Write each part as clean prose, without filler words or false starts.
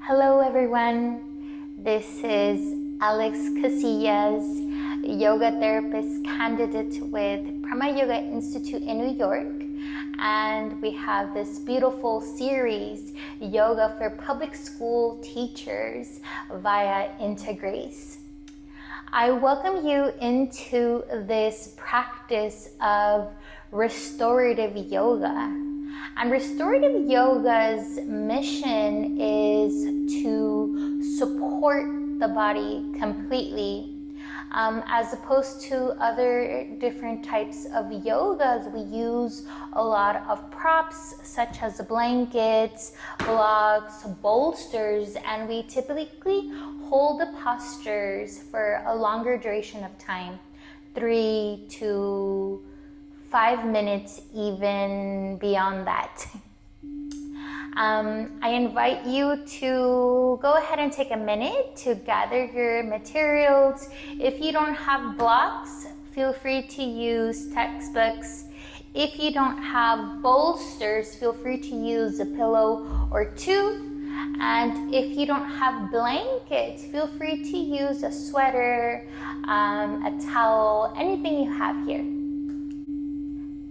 Hello everyone, this is Alex Casillas, yoga therapist candidate with Prama Yoga Institute in New York, and we have this beautiful series, Yoga for Public School Teachers via Integrace. I welcome you into this practice of restorative yoga. And restorative yoga's mission is to support the body completely. As opposed to other different types of yogas, we use a lot of props such as blankets, blocks, bolsters, and we typically hold the postures for a longer duration of time, 3 to 5 minutes, even beyond that. I invite you to go ahead and take a minute to gather your materials. If you don't have blocks, feel free to use textbooks. If you don't have bolsters, feel free to use a pillow or two. And if you don't have blankets, feel free to use a sweater, a towel, anything you have here.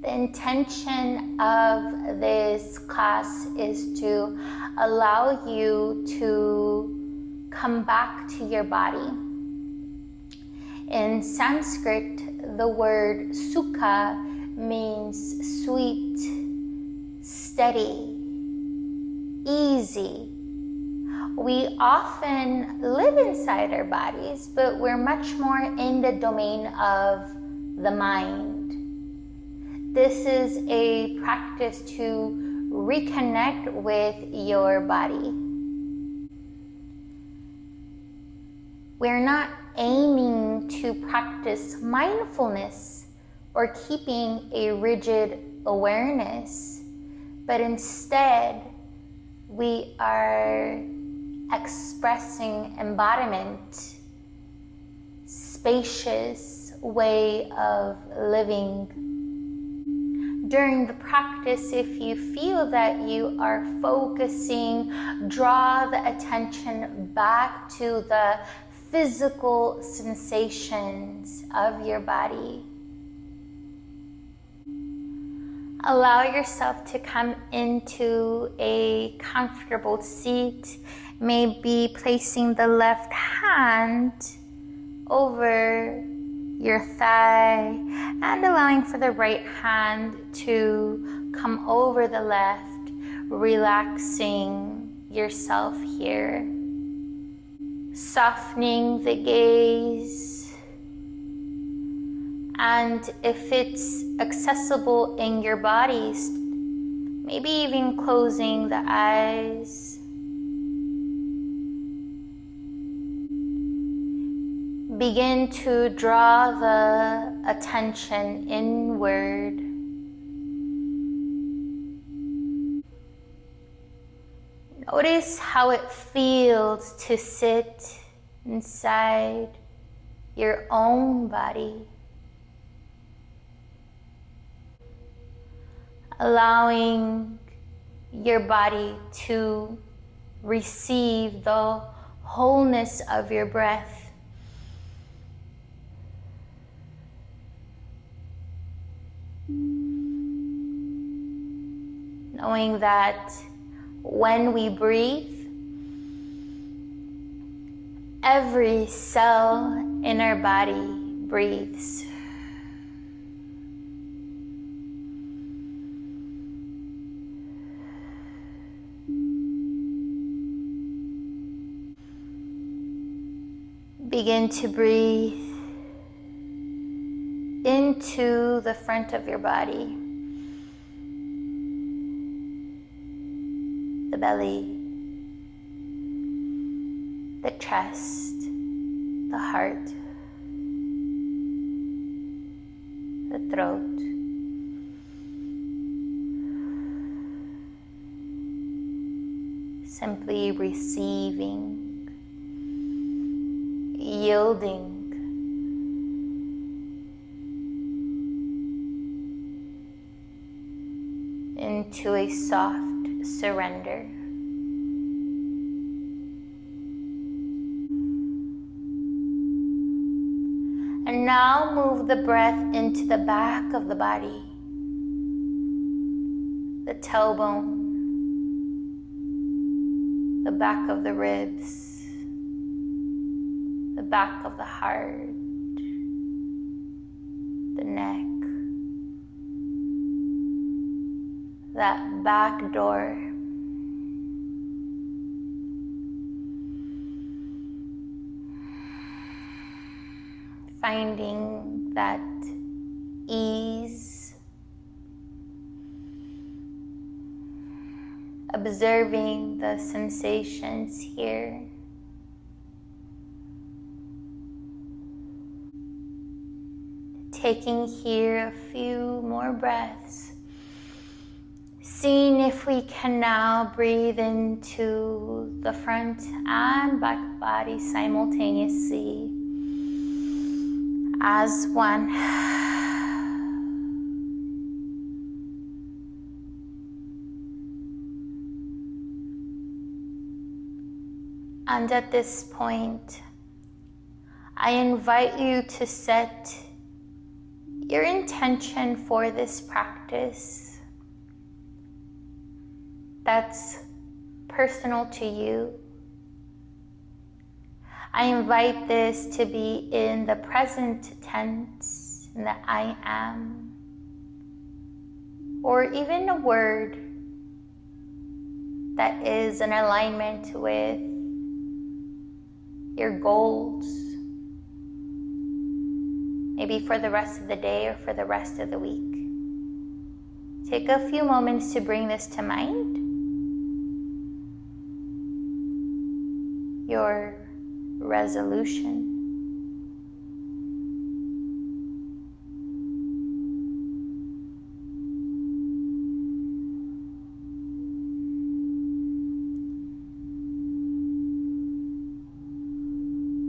The intention of this class is to allow you to come back to your body. In Sanskrit, the word sukha means sweet, steady, easy. We often live inside our bodies, but we're much more in the domain of the mind. This is a practice to reconnect with your body. We're not aiming to practice mindfulness or keeping a rigid awareness, but instead we are expressing embodiment, spacious way of living. During the practice, if you feel that you are focusing, draw the attention back to the physical sensations of your body. Allow yourself to come into a comfortable seat, maybe placing the left hand over your thigh and allowing for the right hand to come over the left, relaxing yourself here. Softening the gaze, and if it's accessible in your body, maybe even closing the eyes. Begin to draw the attention inward. Notice how it feels to sit inside your own body. Allowing your body to receive the wholeness of your breath. Knowing that when we breathe, every cell in our body breathes. Begin to breathe into the front of your body. The belly, the chest, the heart, the throat. Simply receiving, yielding. Into a soft surrender. now move the breath into the back of the body, the tailbone, the back of the ribs, the back of the heart, the neck, that back door. Finding that ease, observing the sensations here. Taking here a few more breaths, seeing if we can now breathe into the front and back body simultaneously as one. And at this point, I invite you to set your intention for this practice that's personal to you. I invite this to be in the present tense, in the I am, or even a word that is in alignment with your goals, maybe for the rest of the day or for the rest of the week. Take a few moments to bring this to mind. Your resolution.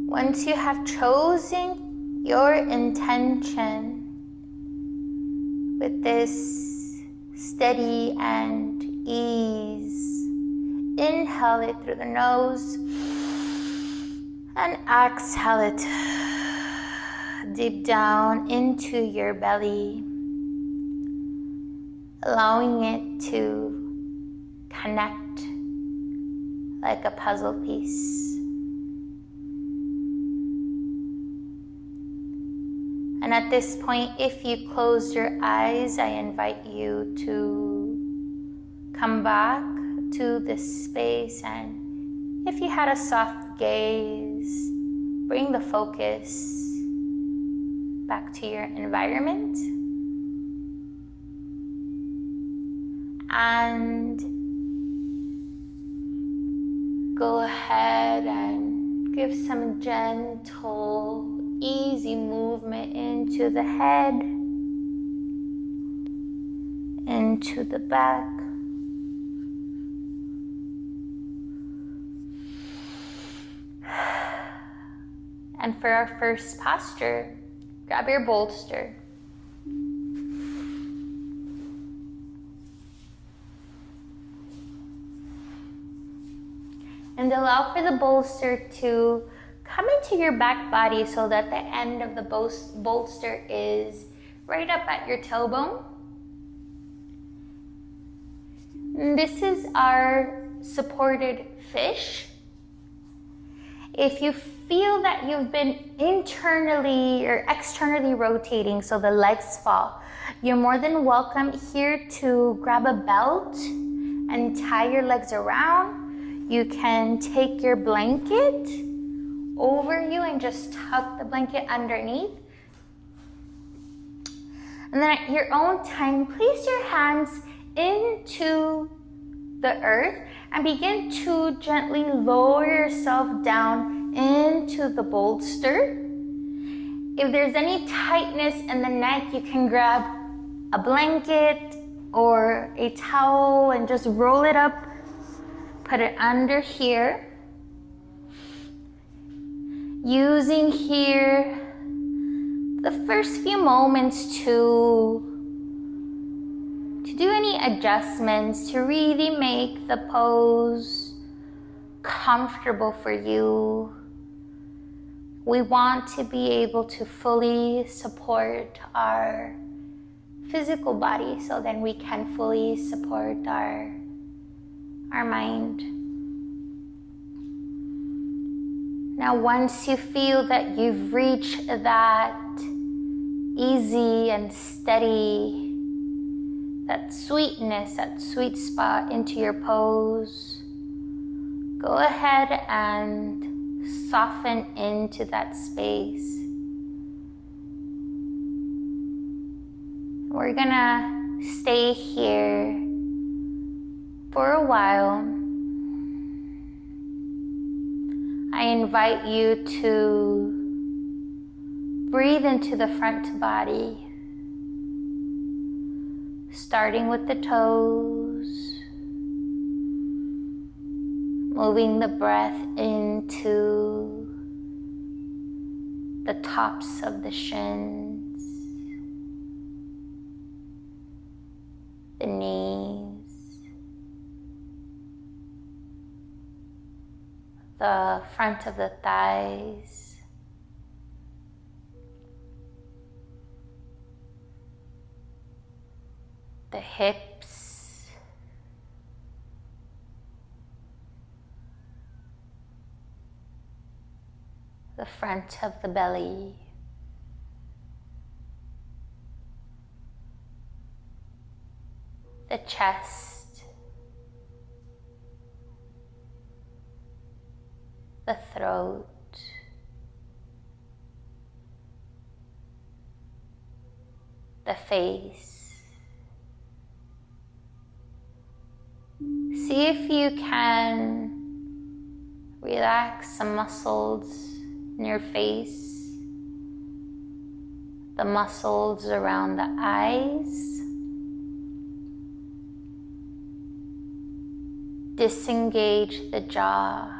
Once you have chosen your intention with this steady and ease, inhale it through the nose and exhale it deep down into your belly, allowing it to connect like a puzzle piece. And at this point, if you close your eyes, I invite you to come back to this space, and if you had a soft gaze, bring the focus back to your environment. And go ahead and give some gentle, easy movement into the head, into the back. And for our first posture, grab your bolster. And allow for the bolster to come into your back body so that the end of the bolster is right up at your tailbone. And this is our supported fish. If you feel that you've been internally or externally rotating so the legs fall, you're more than welcome here to grab a belt and tie your legs around. You can take your blanket over you and just tuck the blanket underneath. And then at your own time, place your hands into the earth and begin to gently lower yourself down into the bolster. If there's any tightness in the neck, you can grab a blanket or a towel and just roll it up, put it under here. Using here the first few moments to do any adjustments to really make the pose comfortable for you. We want to be able to fully support our physical body, so then we can fully support our mind. Now, once you feel that you've reached that easy and steady, that sweetness, that sweet spot into your pose, go ahead and soften into that space. We're gonna stay here for a while. I invite you to breathe into the front body, starting with the toes, moving the breath into the tops of the shins, the knees, the front of the thighs, the hips, the front of the belly, the chest, the throat, the face. See if you can relax some muscles in your face, the muscles around the eyes. Disengage the jaw.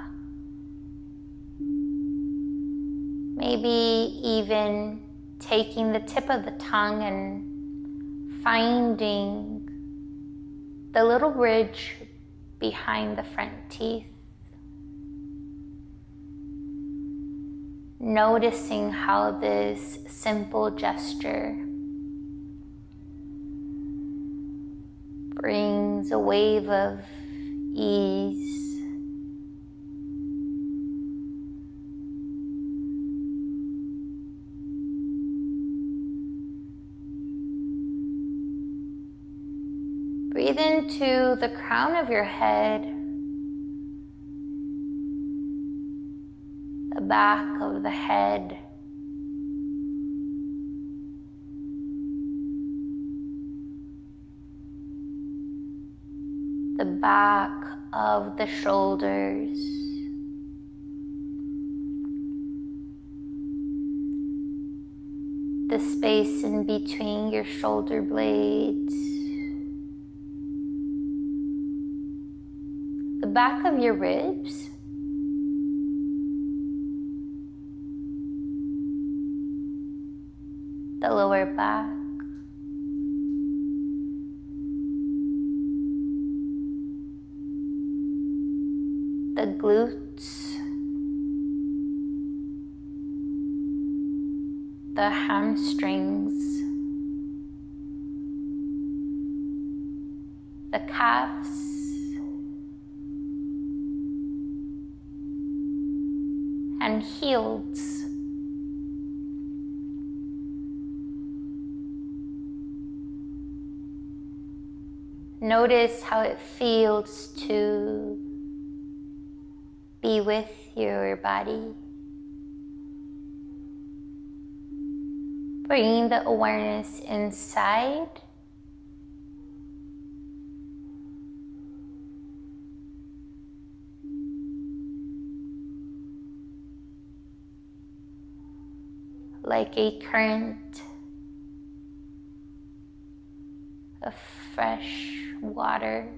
Maybe even taking the tip of the tongue and finding the little ridge behind the front teeth. Noticing how this simple gesture brings a wave of ease. Breathe into the crown of your head, the back of the head, the back of the shoulders, the space in between your shoulder blades, the back of your ribs, the lower back, the glutes, the hamstrings, the calves, and heels. Notice how it feels to be with your body. Bringing the awareness inside. Like a current of fresh water.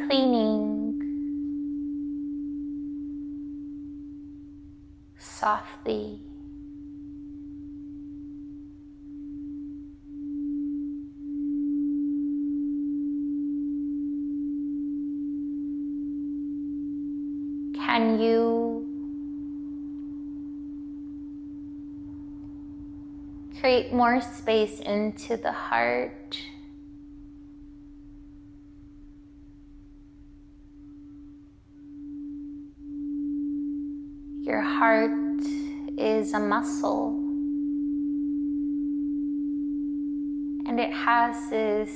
Cleaning softly. Can you create more space into the heart? Your heart is a muscle, and it has this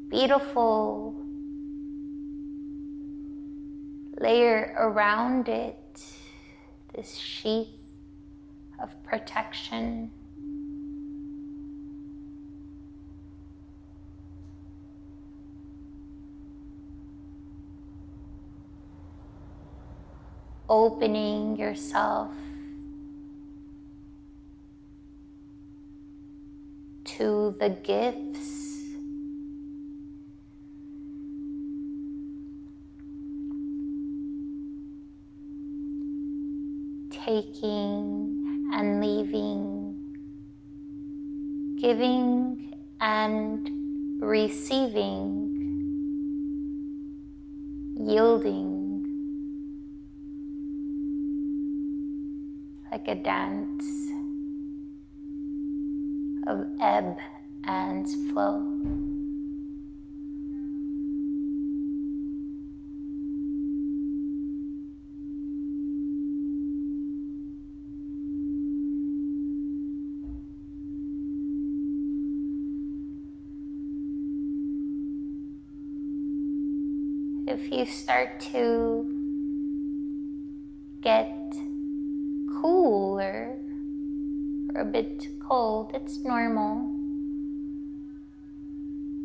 beautiful layer around it, this sheath of protection. Opening yourself to the gifts taking and leaving, giving and receiving, yielding, like a dance of ebb and flow. If you start to get cooler or a bit cold, it's normal.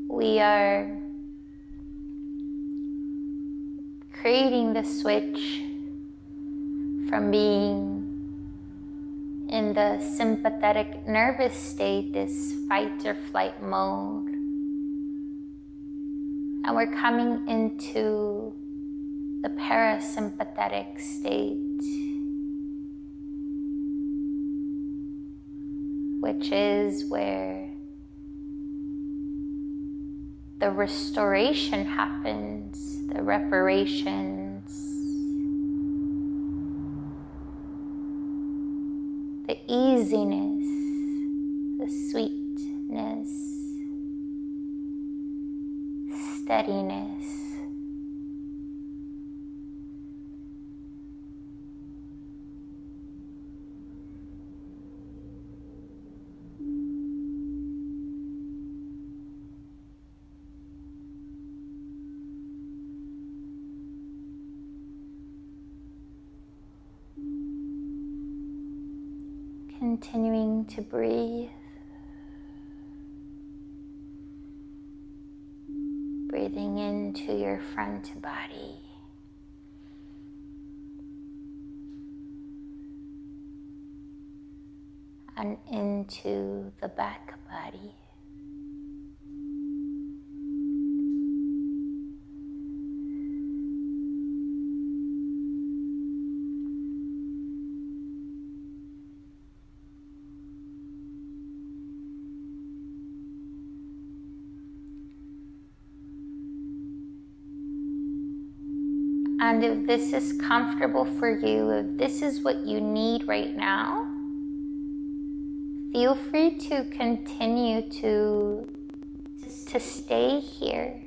We are creating the switch from being in the sympathetic nervous state, this fight or flight mode, and we're coming into the parasympathetic state, which is where the restoration happens, the reparations, the easiness, the sweetness, steadiness. Continuing to breathe. Breathing into your front body. And into the back body. And if this is comfortable for you, if this is what you need right now, feel free to continue to stay here.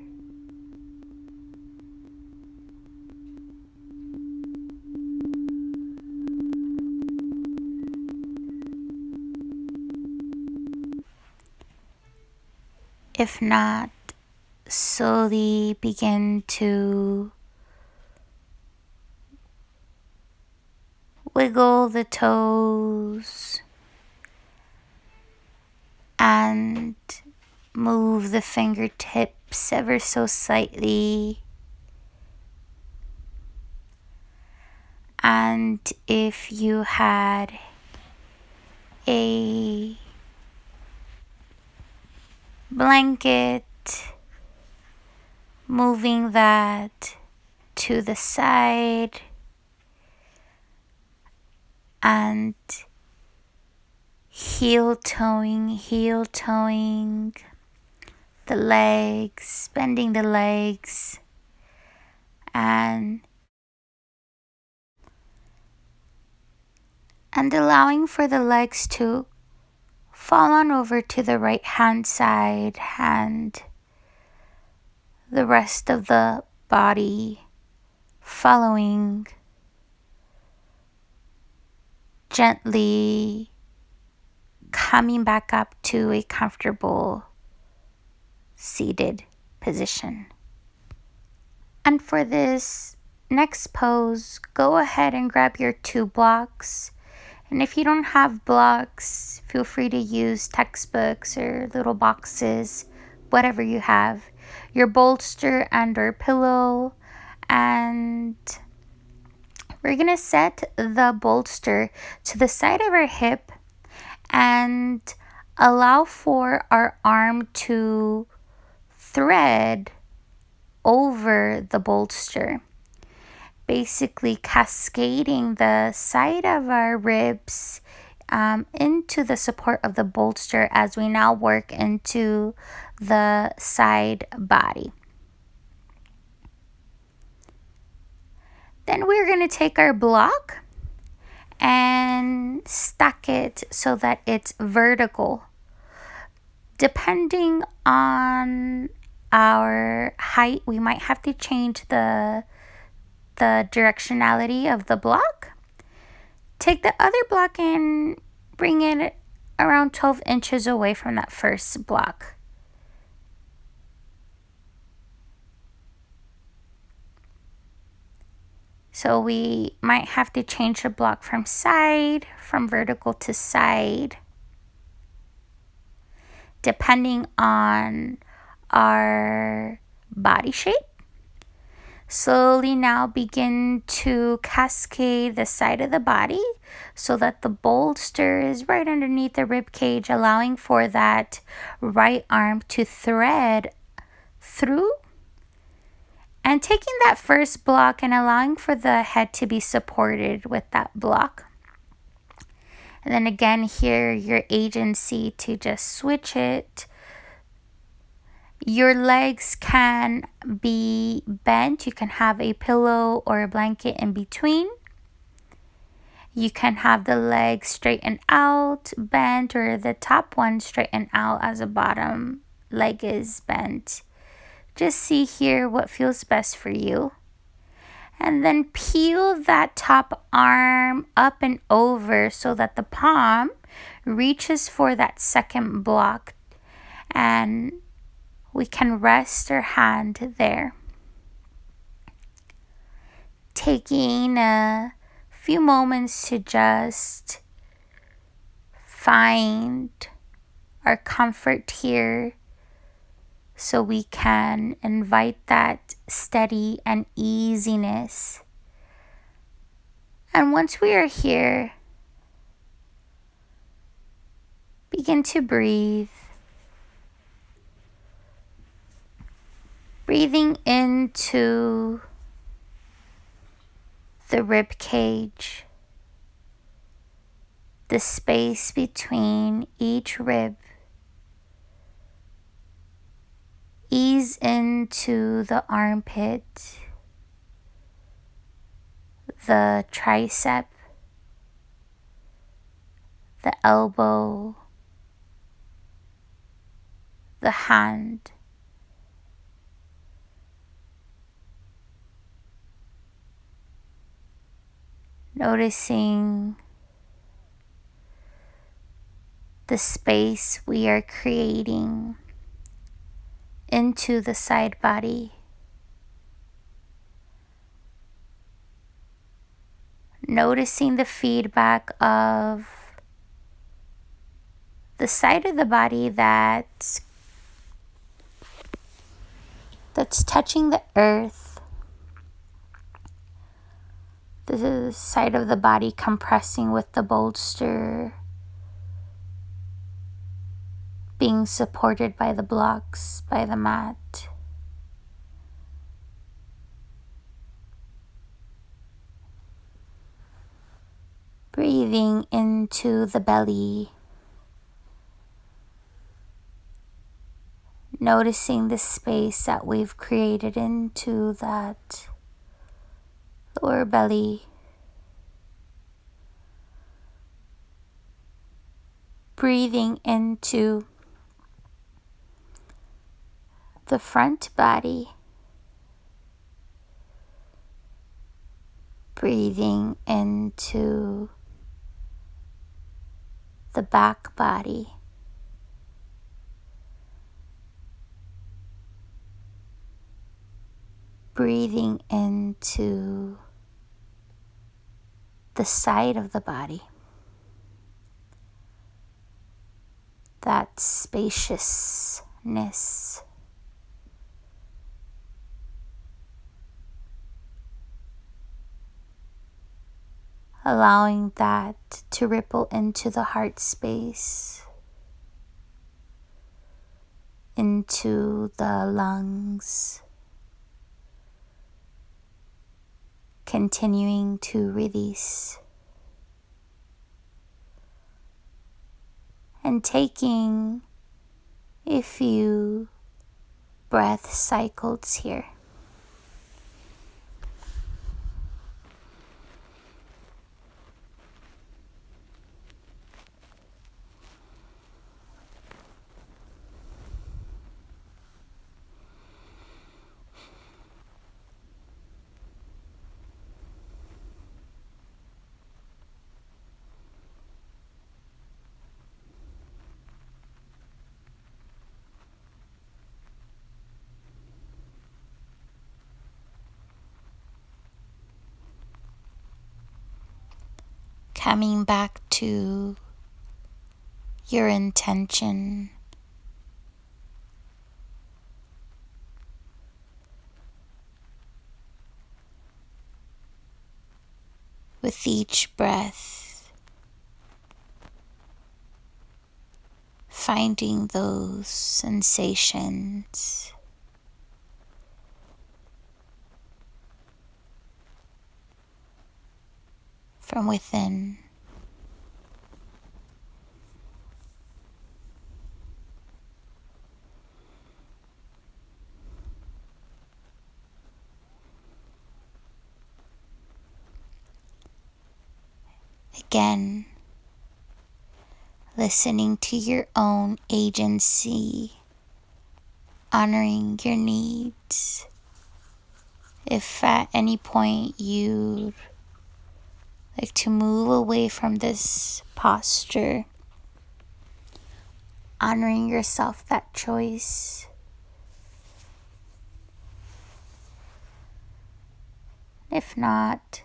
If not, slowly begin to wiggle the toes and move the fingertips ever so slightly. And if you had a blanket, moving that to the side and heel toeing the legs, bending the legs, and And allowing for the legs to fall on over to the right hand side and the rest of the body following, gently coming back up to a comfortable seated position. And for this next pose, go ahead and grab your 2 blocks. And if you don't have blocks, feel free to use textbooks or little boxes, whatever you have. Your bolster and or pillow. And we're going to set the bolster to the side of our hip and allow for our arm to thread over the bolster, basically cascading the side of our ribs into the support of the bolster as we now work into the side body. Then we're going to take our block and stack it so that it's vertical. Depending on our height, we might have to change the directionality of the block. Take the other block and bring it around 12 inches away from that first block. So we might have to change the block from vertical to side, depending on our body shape. Slowly now begin to cascade the side of the body so that the bolster is right underneath the rib cage, allowing for that right arm to thread through. And taking that first block and allowing for the head to be supported with that block. And then again, here, your agency to just switch it. Your legs can be bent. You can have a pillow or a blanket in between. You can have the legs straightened out, bent, or the top one straightened out as the bottom leg is bent. Just see here what feels best for you. And then peel that top arm up and over so that the palm reaches for that second block. And we can rest our hand there. Taking a few moments to just find our comfort here, so we can invite that steady and easiness. And once we are here, begin to breathe. Breathing into the rib cage, the space between each rib. Ease into the armpit, the tricep, the elbow, the hand. Noticing the space we are creating into the side body. Noticing the feedback of the side of the body that's touching the earth. The side of the body compressing with the bolster, being supported by the blocks, by the mat. Breathing into the belly. Noticing the space that we've created into that lower belly. breathing into the front body, breathing into the back body, breathing into the side of the body, that spaciousness. Allowing that to ripple into the heart space, into the lungs, continuing to release. And taking a few breath cycles here. Coming back to your intention. With each breath, finding those sensations. From within. Again, listening to your own agency, honoring your needs. If at any point you'd like to move away from this posture, honoring yourself that choice. If not,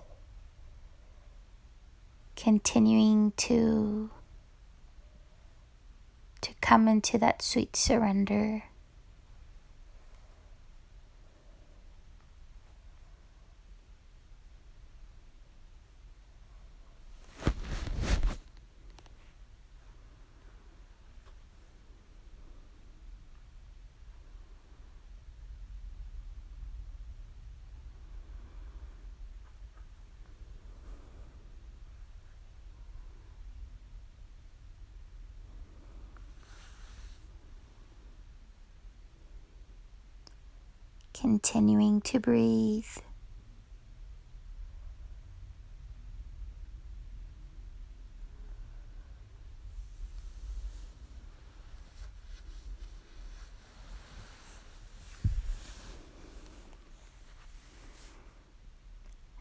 continuing to come into that sweet surrender. Continuing to breathe.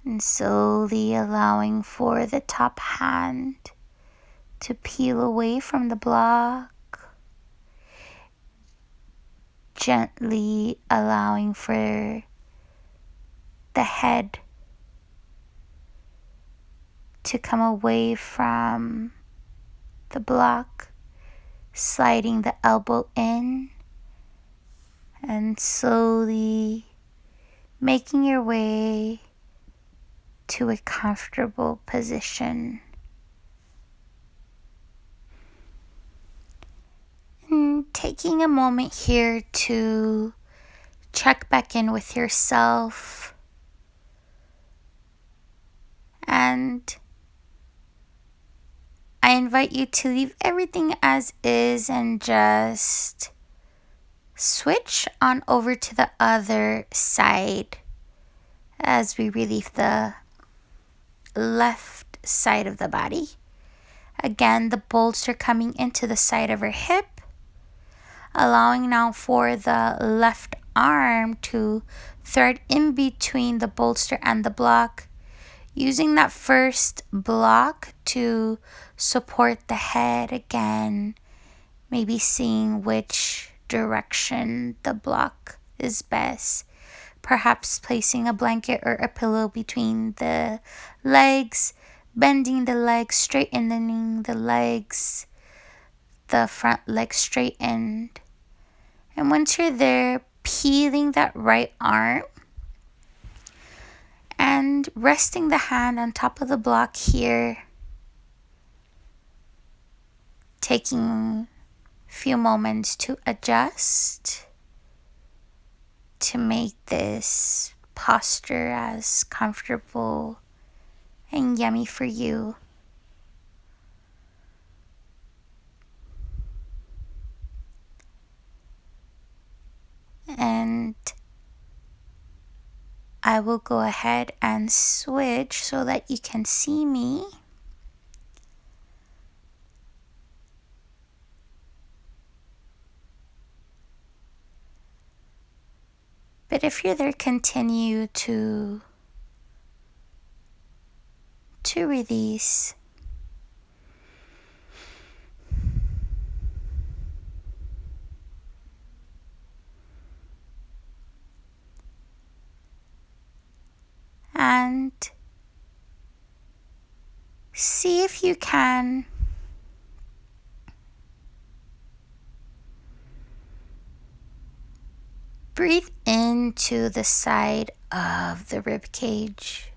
And slowly allowing for the top hand to peel away from the block. Gently allowing for the head to come away from the block, sliding the elbow in and slowly making your way to a comfortable position. And taking a moment here to check back in with yourself and I invite you to leave everything as is and just switch on over to the other side as we relieve the left side of the body. Again, the bolster coming into the side of her hip, allowing now for the left arm to thread in between the bolster and the block, using that first block to support the head again, maybe seeing which direction the block is best. Perhaps placing a blanket or a pillow between the legs, bending the legs, straightening the legs, the front leg straightened. And once you're there, peeling that right arm and resting the hand on top of the block here, taking a few moments to adjust, to make this posture as comfortable and yummy for you. And I will go ahead and switch so that you can see me. But if you're there, continue to release. And see if you can breathe into the side of the rib cage.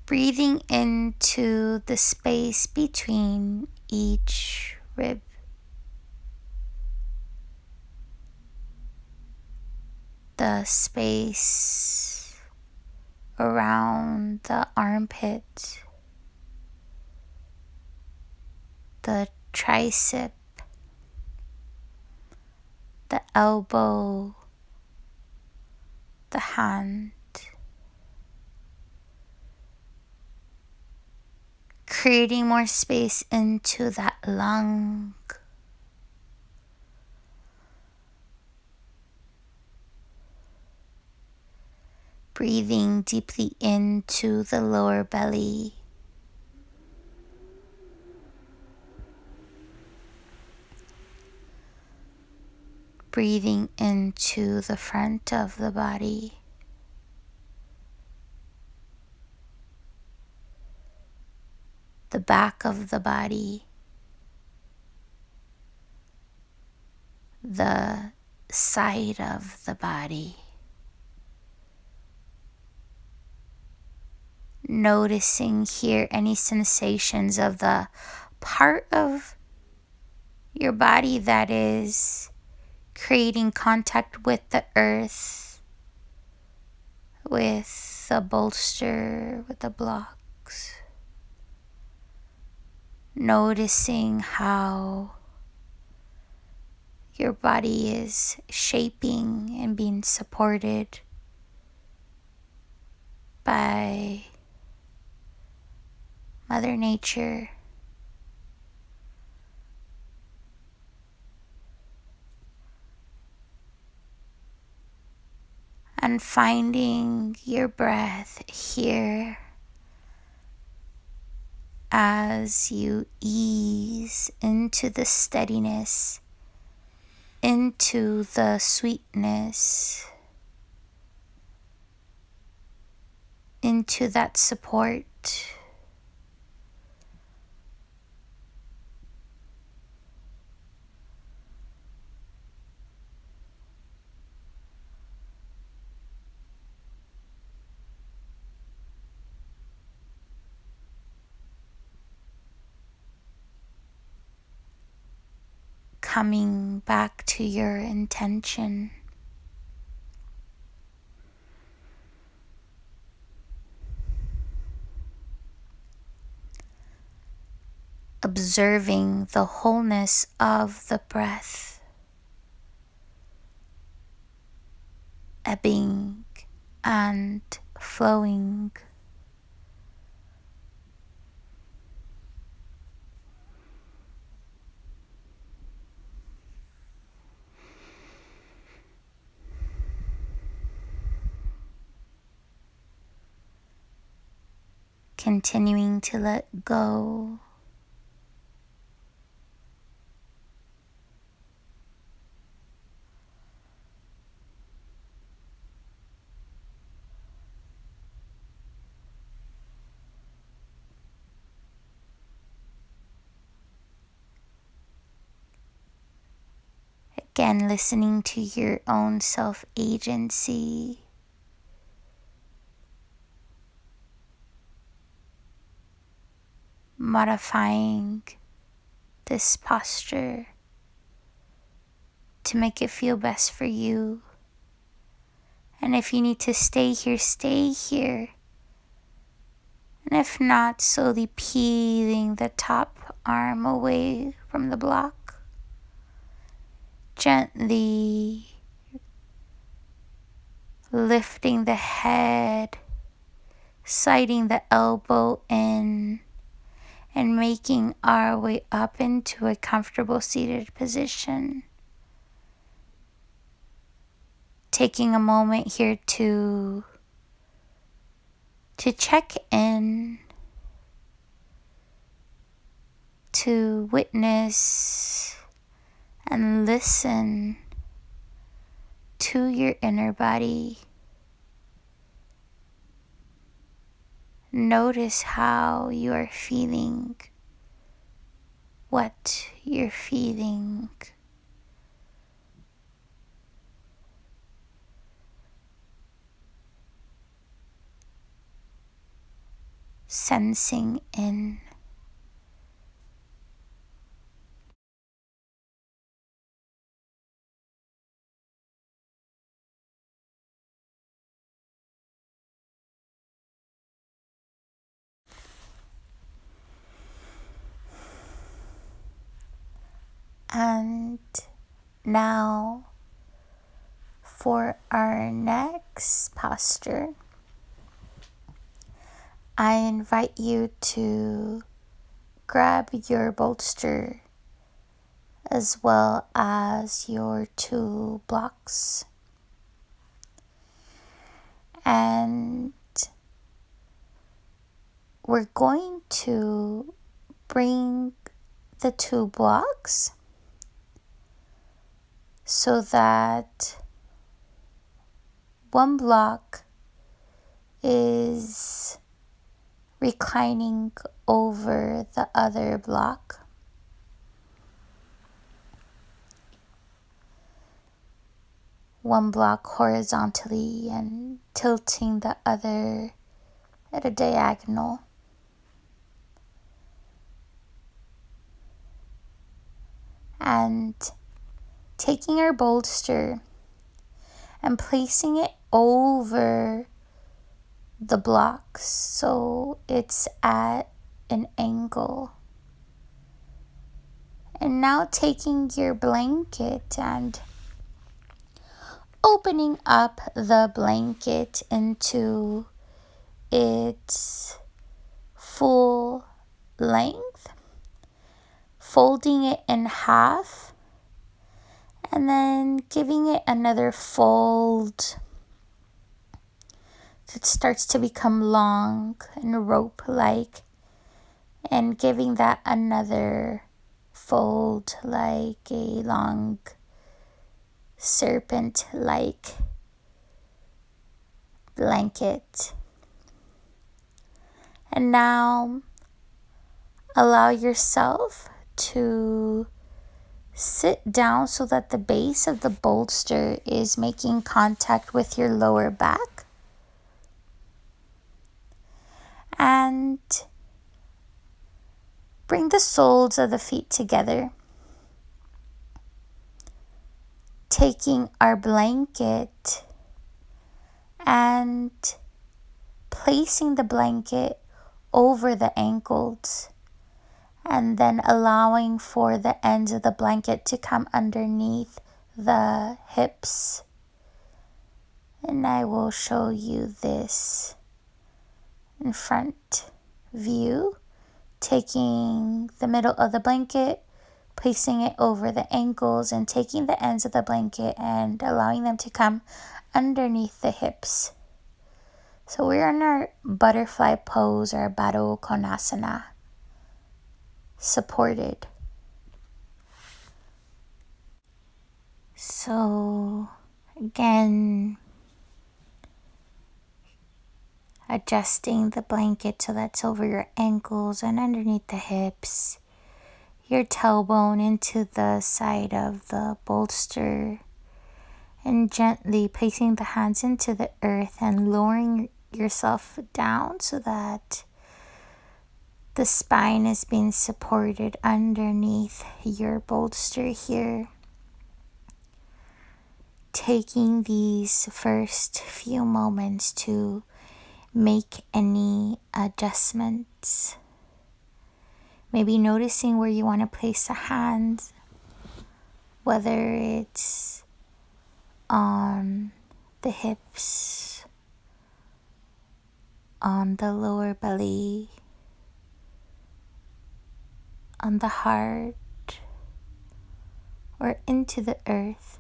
Breathing into the space between each rib. The space around the armpit, the tricep, the elbow, the hand. Creating more space into that lung. Breathing deeply into the lower belly. Breathing into the front of the body. The back of the body. The side of the body. Noticing here any sensations of the part of your body that is creating contact with the earth, with the bolster, with the blocks. Noticing how your body is shaping and being supported by Mother Nature. And finding your breath here as you ease into the steadiness, into the sweetness, into that support. Coming back to your intention. Observing the wholeness of the breath, ebbing and flowing, continuing to let go. Again, listening to your own self-agency. Modifying this posture to make it feel best for you. And if you need to stay here, stay here. And if not, slowly peeling the top arm away from the block. Gently lifting the head, sliding the elbow in, and making our way up into a comfortable seated position. Taking a moment here to check in, to witness and listen to your inner body. Notice how you are feeling, what you're feeling. Sensing in. And now for our next posture, I invite you to grab your bolster as well as your 2 blocks. And we're going to bring the 2 blocks so that one block is reclining over the other block. One block horizontally and tilting the other at a diagonal. And taking our bolster and placing it over the blocks so it's at an angle. And now taking your blanket and opening up the blanket into its full length, folding it in half, and then giving it another fold. It starts to become long and rope-like, and giving that another fold like a long serpent-like blanket. And now allow yourself to sit down so that the base of the bolster is making contact with your lower back. And bring the soles of the feet together. Taking our blanket and placing the blanket over the ankles, and then allowing for the ends of the blanket to come underneath the hips. And I will show you this in front view, taking the middle of the blanket, placing it over the ankles, and taking the ends of the blanket and allowing them to come underneath the hips. So we're in our butterfly pose or Baddha Konasana, supported. So again, adjusting the blanket so that's over your ankles and underneath the hips, your tailbone into the side of the bolster, and gently placing the hands into the earth and lowering yourself down so that the spine is being supported underneath your bolster here. Taking these first few moments to make any adjustments. Maybe noticing where you want to place the hands, whether it's on the hips, on the lower belly, on the heart, or into the earth.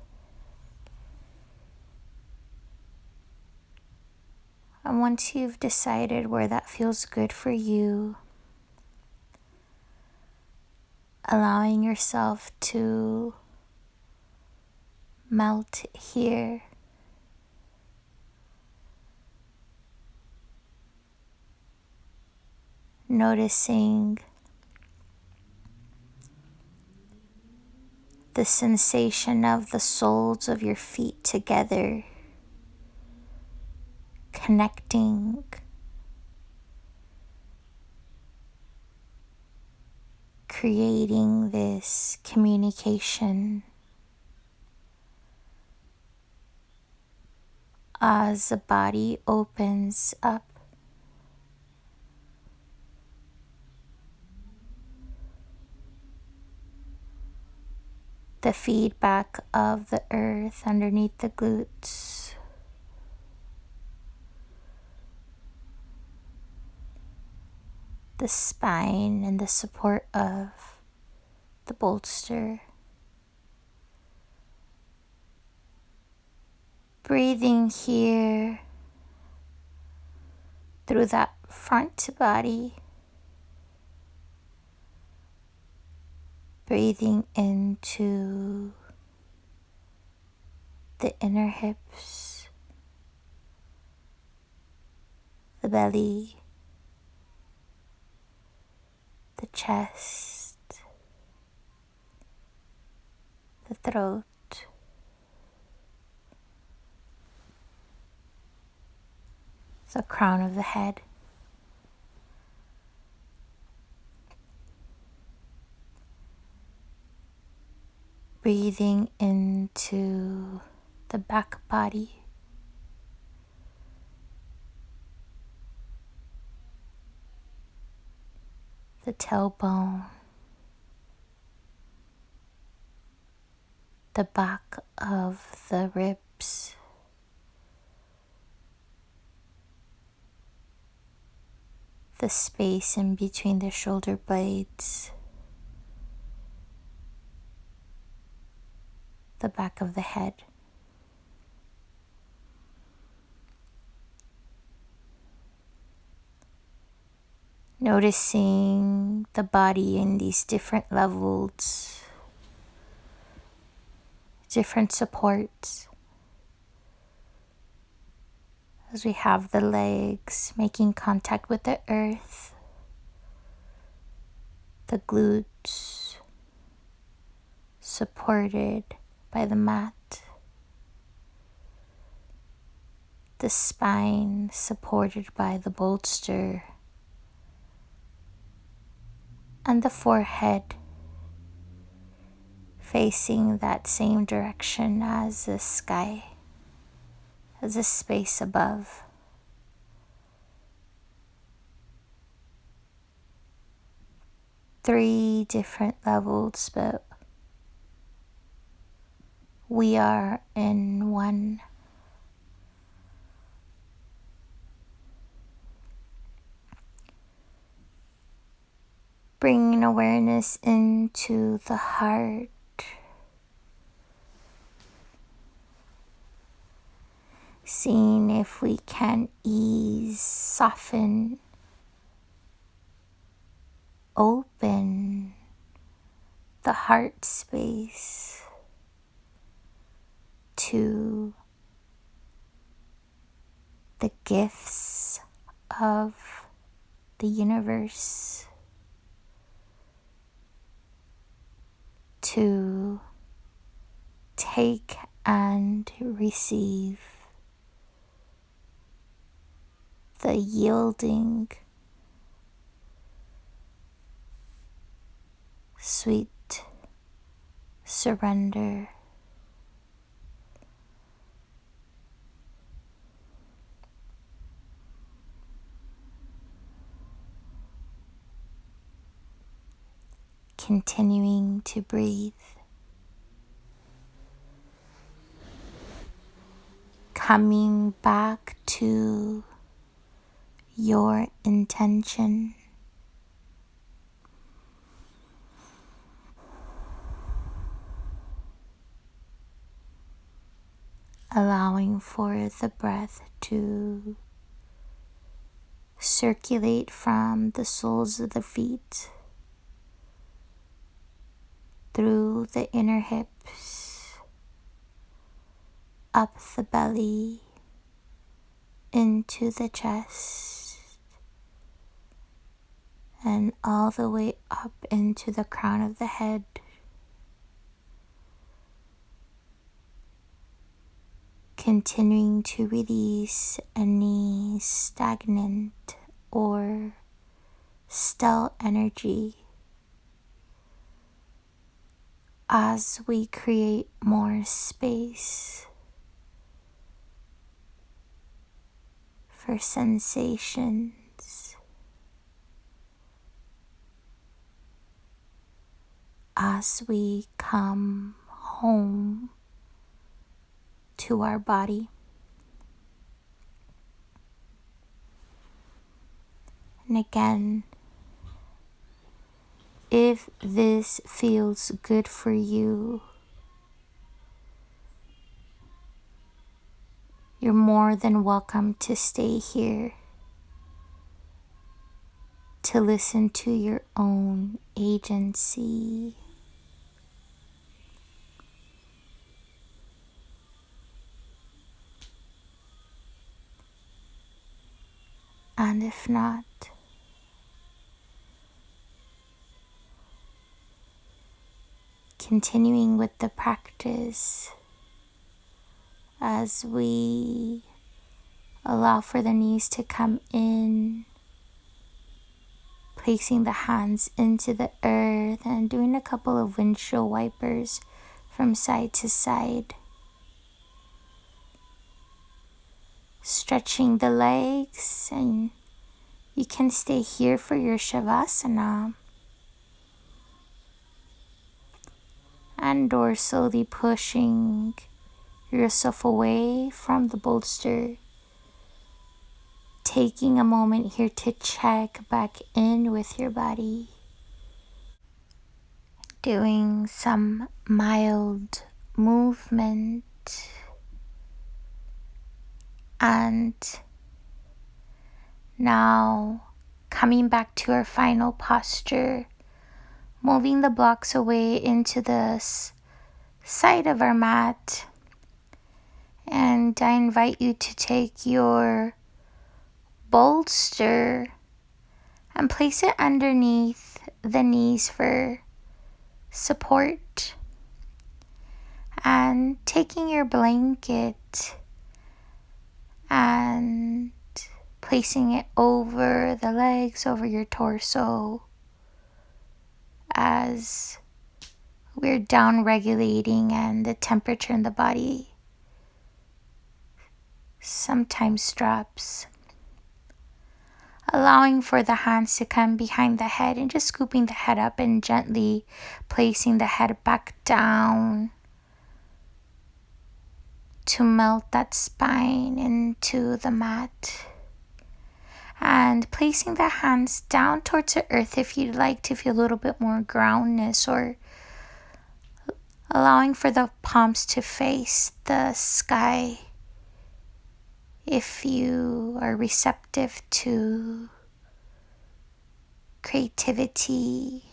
And once you've decided where that feels good for you, allowing yourself to melt here. Noticing the sensation of the soles of your feet together, connecting, creating this communication as the body opens up. The feedback of the earth underneath the glutes. The spine and the support of the bolster. Breathing here through that front body. Breathing into the inner hips, the belly, the chest, the throat, the crown of the head. Breathing into the back body, the tailbone, the back of the ribs, the space in between the shoulder blades, the back of the head. Noticing the body in these different levels, different supports. As we have the legs making contact with the earth, the glutes supported by the mat, the spine supported by the bolster, and the forehead facing that same direction as the sky, as the space above. Three different levels, but we are in one. Bringing awareness into the heart. seeing if we can ease, soften, open the heart space to the gifts of the universe, to take and receive the yielding, sweet surrender. Continuing to breathe. Coming back to your intention. Allowing for the breath to circulate from the soles of the feet through the inner hips, up the belly, into the chest, and all the way up into the crown of the head. Continuing to release any stagnant or stale energy as we create more space for sensations, as we come home to our body. And again, if this feels good for you, you're more than welcome to stay here to listen to your own agency. And if not, continuing with the practice as we allow for the knees to come in, placing the hands into the earth and doing a couple of windshield wipers from side to side. Stretching the legs, and you can stay here for your Shavasana. And or slowly pushing yourself away from the bolster. Taking a moment here to check back in with your body. Doing some mild movement. And now coming back to our final posture. Moving the blocks away into the side of our mat. And I invite you to take your bolster and place it underneath the knees for support. And taking your blanket and placing it over the legs, over your torso, as we're down regulating and the temperature in the body sometimes drops. Allowing for the hands to come behind the head and just scooping the head up and gently placing the head back down to melt that spine into the mat. And placing the hands down towards the earth if you'd like to feel a little bit more groundness, or allowing for the palms to face the sky If you are receptive to creativity,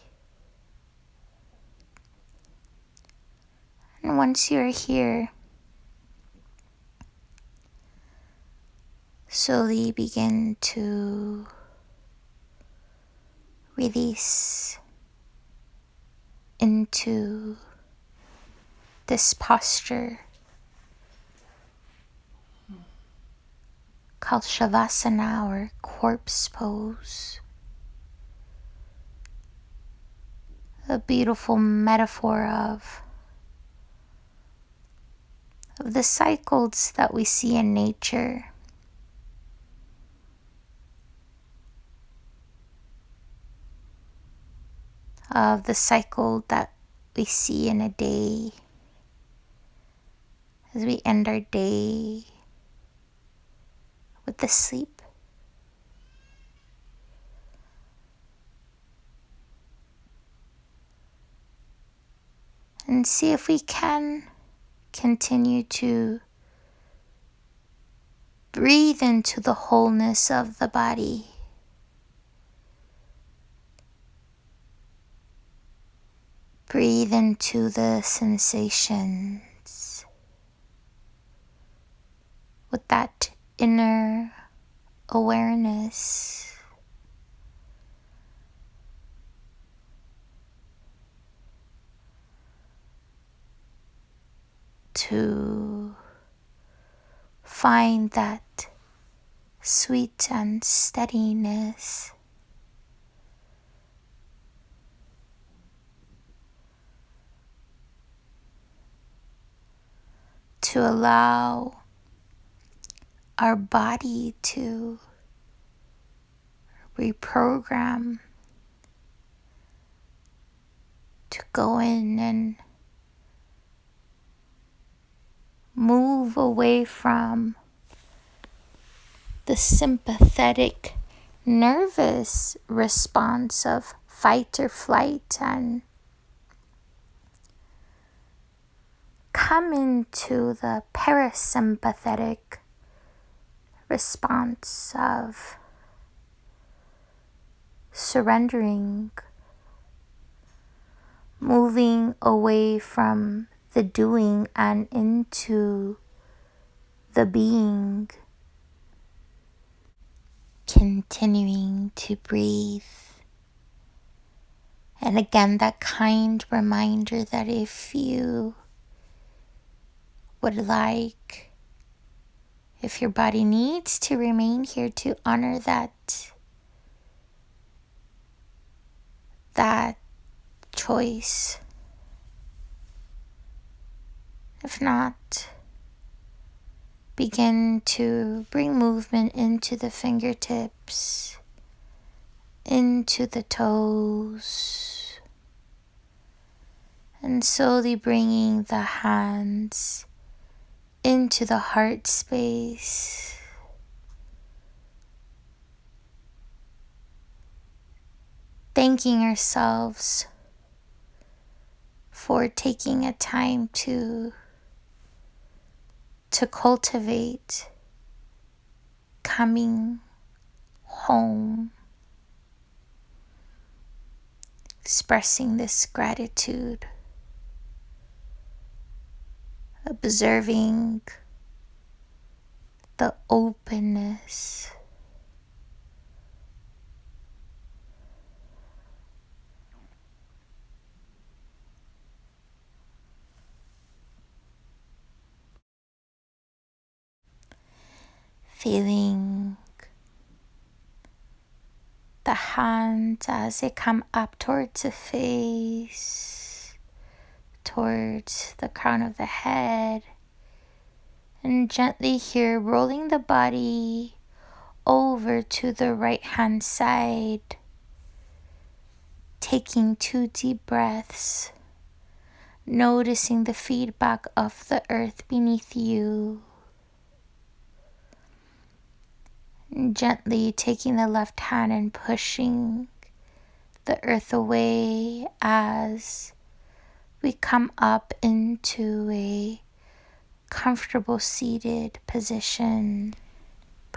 and once you're here, slowly begin to release into this posture called Shavasana, or corpse pose. A beautiful metaphor of the cycles that we see in nature. Of the cycle that we see in a day as we end our day with the sleep. And see if we can continue to breathe into the wholeness of the body. Breathe into the sensations with that inner awareness. To find that sweet and steadiness. To allow our body to reprogram, to go in and move away from the sympathetic nervous response of fight or flight and come into the parasympathetic response of surrendering, moving away from the doing and into the being, continuing to breathe. And again, that kind reminder that if you would like, if your body needs to remain here to honor that choice. If not, begin to bring movement into the fingertips, into the toes, and slowly bringing the hands into the heart space. Thanking ourselves for taking a time to cultivate coming home, expressing this gratitude, observing the openness. Feeling the hands as they come up towards the face, towards the crown of the head, and gently here rolling the body over to the right hand side, taking 2 deep breaths, noticing the feedback of the earth beneath you. And gently taking the left hand and pushing the earth away as we come up into a comfortable seated position.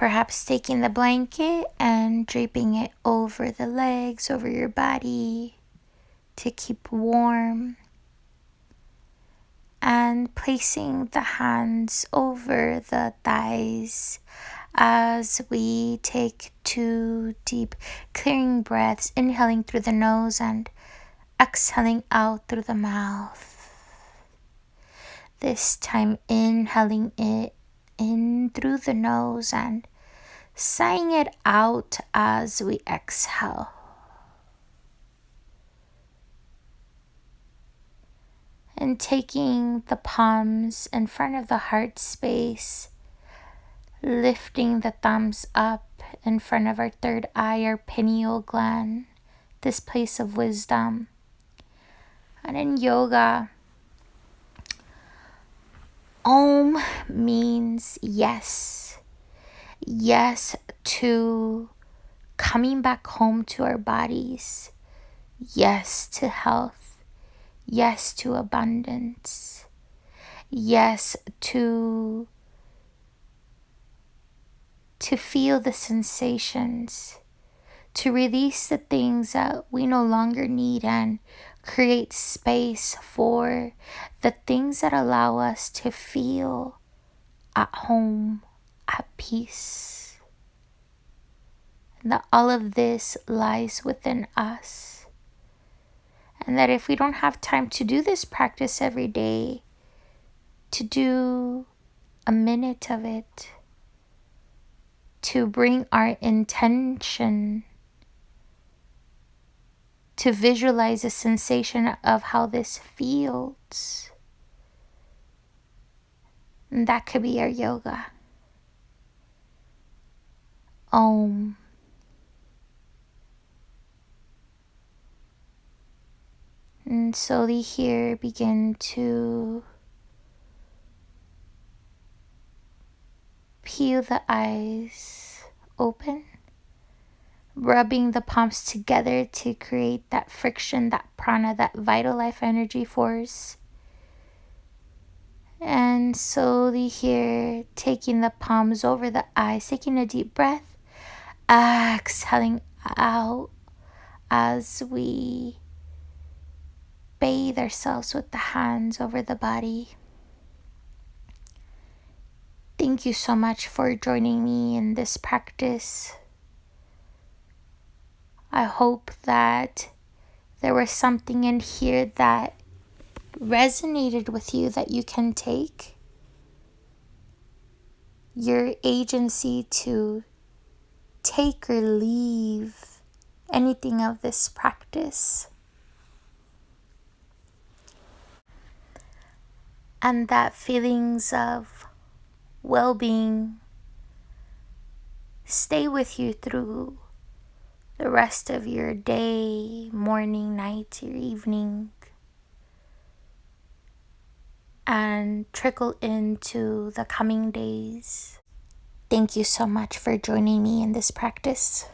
Perhaps taking the blanket and draping it over the legs, over your body to keep warm. And placing the hands over the thighs as we take 2 deep clearing breaths, inhaling through the nose and exhaling out through the mouth. This time inhaling it in through the nose and sighing it out as we exhale. And taking the palms in front of the heart space, lifting the thumbs up in front of our third eye, our pineal gland, this place of wisdom. And in yoga, Om means yes. Yes to coming back home to our bodies. Yes to health. Yes to abundance. Yes to feel the sensations, to release the things that we no longer need and create space for the things that allow us to feel at home, at peace. And that all of this lies within us. And that if we don't have time to do this practice every day, to do a minute of it, to bring our intention, to visualize a sensation of how this feels. And that could be our yoga. Om. And slowly here begin to peel the eyes open, rubbing the palms together to create that friction, that prana, that vital life energy force. And slowly here, taking the palms over the eyes, taking a deep breath, exhaling out as we bathe ourselves with the hands over the body. Thank you so much for joining me in this practice. I hope that there was something in here that resonated with you that you can take. Your agency to take or leave anything of this practice. And that feelings of well-being stay with you through the rest of your day, morning, night, your evening, and trickle into the coming days. Thank you so much for joining me in this practice.